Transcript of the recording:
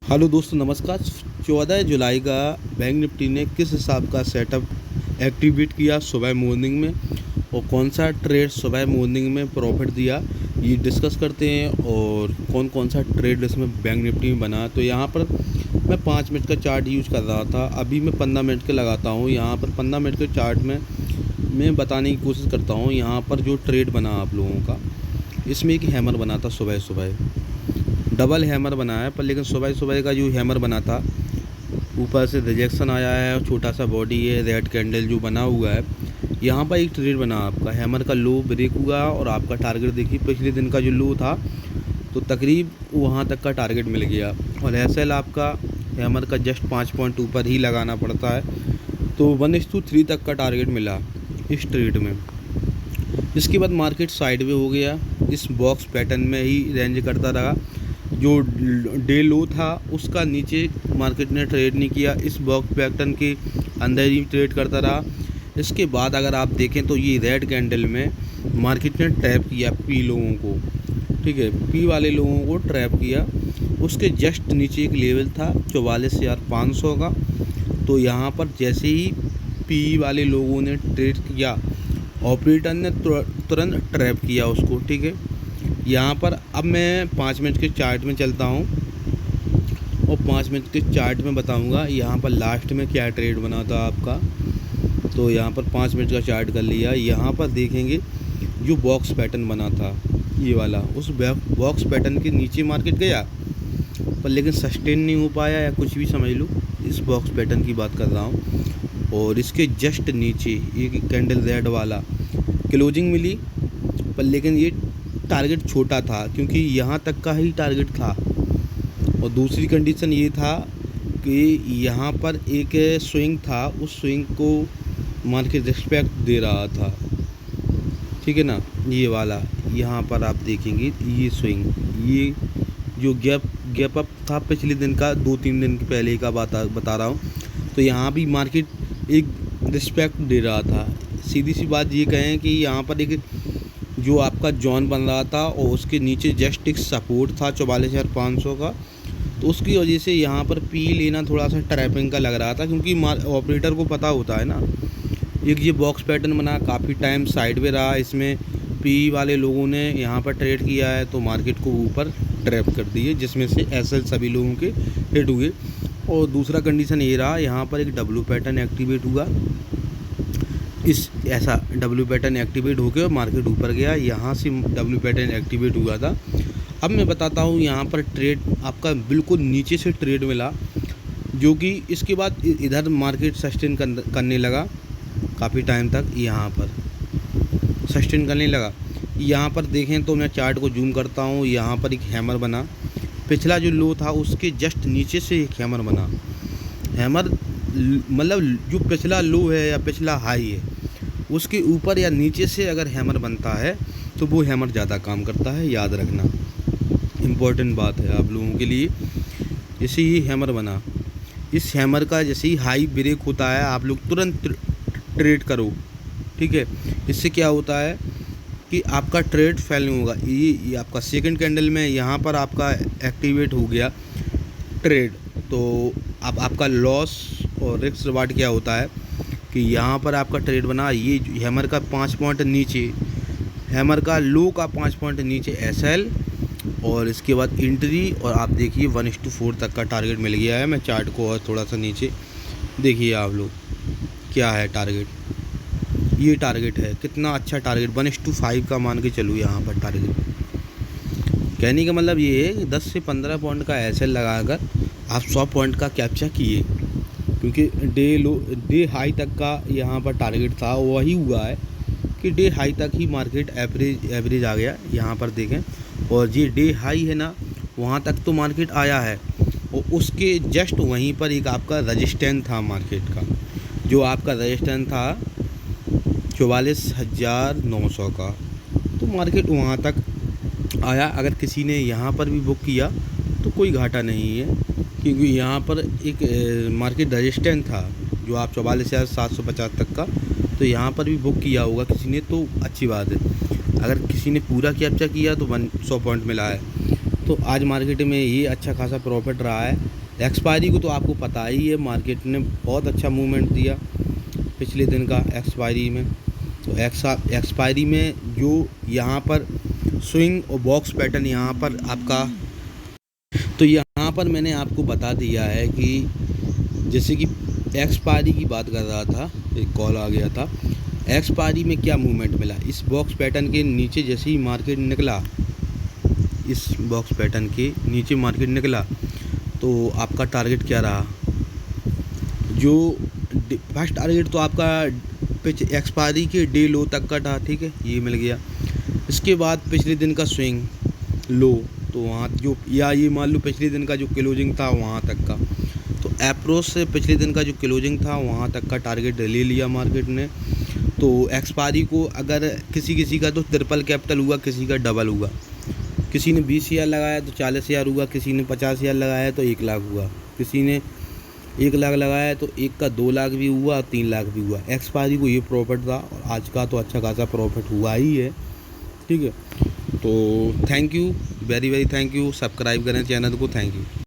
Hello दोस्तों, नमस्कार। 14 जुलाई का बैंक निफ्टी ने किस हिसाब का सेटअप एक्टिवेट किया सुबह मॉर्निंग में, और कौन सा ट्रेड सुबह मॉर्निंग में प्रॉफिट दिया, ये डिस्कस करते हैं। और कौन कौन सा ट्रेड इसमें बैंक निफ्टी में बना। तो यहाँ पर मैं 5 मिनट का चार्ट यूज़ कर रहा था, अभी मैं 15 मिनट के लगाता हूँ। यहाँ पर 15 मिनट के चार्ट में मैं बताने की कोशिश करता हूँ। यहाँ पर जो ट्रेड बना आप लोगों का, इसमें एक हैमर बना था सुबह सुबह, डबल हैमर बना है। पर लेकिन सुबह सुबह का जो हैमर बना था, ऊपर से रिजेक्शन आया है और छोटा सा बॉडी है, रेड कैंडल जो बना हुआ है। यहाँ पर एक ट्रेड बना आपका, हैमर का लो ब्रेक हुआ और आपका टारगेट देखिए, पिछले दिन का जो लो था तो तकरीब वहाँ तक का टारगेट मिल गया। और एसएल आपका हैमर का जस्ट 5 पॉइंट ऊपर ही लगाना पड़ता है, तो 1:3 तक का टारगेट मिला इस ट्रेड में। इसके बाद मार्केट साइडवे हो गया, इस बॉक्स पैटर्न में ही रेंज करता रहा। जो डे लो था उसका नीचे मार्केट ने ट्रेड नहीं किया, इस बॉक्स पैटर्न के अंदर ही ट्रेड करता रहा। इसके बाद अगर आप देखें तो ये रेड कैंडल में मार्केट ने ट्रैप किया पी लोगों को, ठीक है, पी वाले लोगों को ट्रैप किया। उसके जस्ट नीचे एक लेवल था 44,500 का। तो यहाँ पर जैसे ही पी वाले लोगों ने ट्रेड किया, ऑपरेटर ने तुरंत ट्रैप किया उसको, ठीक है। यहाँ पर अब मैं 5 मिनट के चार्ट में चलता हूँ और 5 मिनट के चार्ट में बताऊँगा यहाँ पर लास्ट में क्या ट्रेड बना था आपका। तो यहाँ पर 5 मिनट का चार्ट कर लिया। यहाँ पर देखेंगे जो बॉक्स पैटर्न बना था ये वाला, उस बॉक्स पैटर्न के नीचे मार्केट गया, पर लेकिन सस्टेन नहीं हो पाया, या कुछ भी समझ लो, इस बॉक्स पैटर्न की बात कर रहा हूँ। और इसके जस्ट नीचे एक कैंडल रेड वाला क्लोजिंग मिली, पर लेकिन ये टारगेट छोटा था क्योंकि यहाँ तक का ही टारगेट था। और दूसरी कंडीशन ये था कि यहाँ पर एक स्विंग था, उस स्विंग को मार्केट रिस्पेक्ट दे रहा था, ठीक है ना। ये वाला यहाँ पर आप देखेंगे, ये स्विंग, ये जो गैप अप था पिछले दिन का, 2-3 दिन पहले का बता रहा हूँ। तो यहाँ भी मार्केट एक रिस्पेक्ट दे रहा था। सीधी सी बात ये कहें कि यहाँ पर एक जो आपका जॉन बन रहा था और उसके नीचे जस्ट एक सपोर्ट था 44,500 का। तो उसकी वजह से यहाँ पर पी लेना थोड़ा सा ट्रैपिंग का लग रहा था, क्योंकि ऑपरेटर को पता होता है ना। एक ये बॉक्स पैटर्न बना, काफ़ी टाइम साइड में रहा, इसमें पी वाले लोगों ने यहाँ पर ट्रेड किया है, तो मार्केट को ऊपर ट्रैप कर दिए, जिसमें से एसएल सभी लोगों के हिट हुए। और दूसरा कंडीशन ये रहा, यहाँ पर एक डब्ल्यू पैटर्न एक्टिवेट हुआ, इस ऐसा डब्ल्यू पैटर्न एक्टिवेट हो गया, मार्केट ऊपर गया, यहाँ से डब्ल्यू पैटर्न एक्टिवेट हुआ था। अब मैं बताता हूँ यहाँ पर ट्रेड आपका बिल्कुल नीचे से ट्रेड मिला, जो कि इसके बाद इधर मार्केट सस्टेन करने लगा काफ़ी टाइम तक, यहाँ पर सस्टेन करने लगा। यहाँ पर देखें तो मैं चार्ट को जूम करता हूँ, यहाँ पर एक हैमर बना, पिछला जो लो था उसके जस्ट नीचे से एक हैमर बना। हैमर मतलब जो पिछला लो है या पिछला हाई है, उसके ऊपर या नीचे से अगर हैमर बनता है तो वो हैमर ज़्यादा काम करता है, याद रखना, इम्पोर्टेंट बात है आप लोगों के लिए। जैसे ही हैमर बना, इस हैमर का जैसे ही हाई ब्रेक होता है, आप लोग तुरंत ट्रेड करो, ठीक है। इससे क्या होता है कि आपका ट्रेड फेल नहीं होगा। ये आपका सेकंड कैंडल में यहाँ पर आपका एक्टिवेट हो गया ट्रेड, तो अब आपका लॉस और रिस्क रिवार्ड क्या होता है कि यहाँ पर आपका ट्रेड बना, ये हैमर का 5 पॉइंट नीचे, हैमर का लो का 5 पॉइंट नीचे एसएल, और इसके बाद एंट्री, और आप देखिए 1:4 तक का टारगेट मिल गया है। मैं चार्ट को और थोड़ा सा नीचे देखिए आप लोग, क्या है टारगेट, ये टारगेट है, कितना अच्छा टारगेट, 1:5 का मान के चलूँ यहाँ पर टारगेट। कहने का मतलब ये है कि 10 से 15 पॉइंट का एसएल लगाकर आप 100 पॉइंट का कैप्चर किए, क्योंकि डे हाई तक का यहाँ पर टारगेट था, वही हुआ है कि डे हाई तक ही मार्केट एवरेज आ गया। यहाँ पर देखें, और ये डे हाई है ना, वहाँ तक तो मार्केट आया है, और उसके जस्ट वहीं पर एक आपका रजिस्टेंस था मार्केट का, जो आपका रजिस्टेंस था 44,900 का। तो मार्केट वहाँ तक आया। अगर किसी ने यहाँ पर भी बुक किया तो कोई घाटा नहीं है, क्योंकि यहाँ पर एक मार्केट रेजिस्टेंस था जो आप 44,750 तक का, तो यहाँ पर भी बुक किया होगा किसी ने, तो अच्छी बात है। अगर किसी ने पूरा कैप्चर किया तो 100 पॉइंट मिला है, तो आज मार्केट में ये अच्छा खासा प्रॉफिट रहा है। एक्सपायरी को तो आपको पता ही है, मार्केट ने बहुत अच्छा मूवमेंट दिया पिछले दिन का एक्सपायरी में। तो एक्सपायरी में जो यहाँ पर स्विंग और बॉक्स पैटर्न यहाँ पर आपका, तो यहाँ पर मैंने आपको बता दिया है कि जैसे कि एक्सपायरी की बात कर रहा था, एक कॉल आ गया था। एक्सपायरी में क्या मूवमेंट मिला, इस बॉक्स पैटर्न के नीचे जैसे ही मार्केट निकला, इस बॉक्स पैटर्न के नीचे मार्केट निकला, तो आपका टारगेट क्या रहा, जो फर्स्ट टारगेट तो आपका एक्सपायरी के डे लो तक का था, ठीक है, ये मिल गया। इसके बाद पिछले दिन का स्विंग लो, तो वहाँ जो, या ये मान लो पिछले दिन का जो क्लोजिंग था वहाँ तक का, तो अप्रोच से पिछले दिन का जो क्लोजिंग था वहाँ तक का टारगेट ले लिया मार्केट ने। तो एक्सपायरी को अगर किसी का तो ट्रिपल कैपिटल हुआ, किसी का डबल हुआ, किसी ने 20,000 लगाया तो 40,000 हुआ, किसी ने 50,000 लगाया तो 1 लाख हुआ, किसी ने 1 लाख लगाया तो एक का 2 लाख भी हुआ, 3 लाख भी हुआ। एक्सपायरी को ये प्रॉफिट था और आज का तो अच्छा खासा प्रॉफिट हुआ ही है, ठीक है। तो thank you, very very thank you. Subscribe करें चैनल को, थैंक यू।